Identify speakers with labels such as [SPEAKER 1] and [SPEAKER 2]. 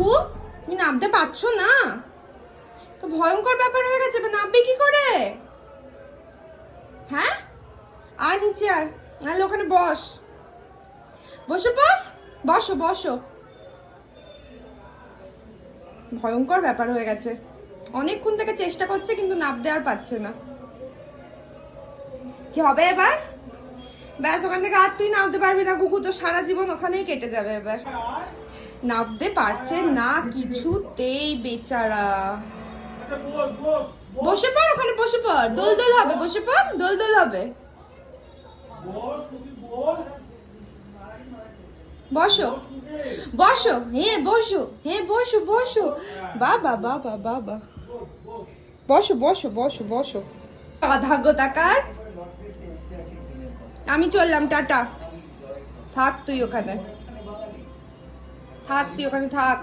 [SPEAKER 1] গুগু তুমি নামতে পারছো না? তো ভয়ঙ্কর ব্যাপার হয়ে গেছে, এবার নামবে কি করে? হ্যাঁ, আয় নিচে আয়, নাহলে ওখানে বস, বসে পর, বসো বসো। ভয়ঙ্কর ব্যাপার হয়ে গেছে, অনেকক্ষণ থেকে চেষ্টা করছে কিন্তু নামতে আর পারছে না। কি হবে এবার? ব্যাস, ওখান থেকে আর তুই নামতে পারবি না গুগু, তো সারা জীবন ওখানেই কেটে যাবে এবার। নামতে পারছে না কিছুতেই বেচারা। বসে পড় ওখানে, বসে পড়, দোল দোল হবে, বসে পড়, দোল দোল হবে। বসো বসো, হ্যাঁ বসো, হ্যাঁ বসো বসো, বাবা বাবা বাবা, বসো বসো বসো বসো। গাধা গোতাকার, আমি চললাম, টাটা। থাক তুই ওখানে, থাক তুই ওখানে থাক।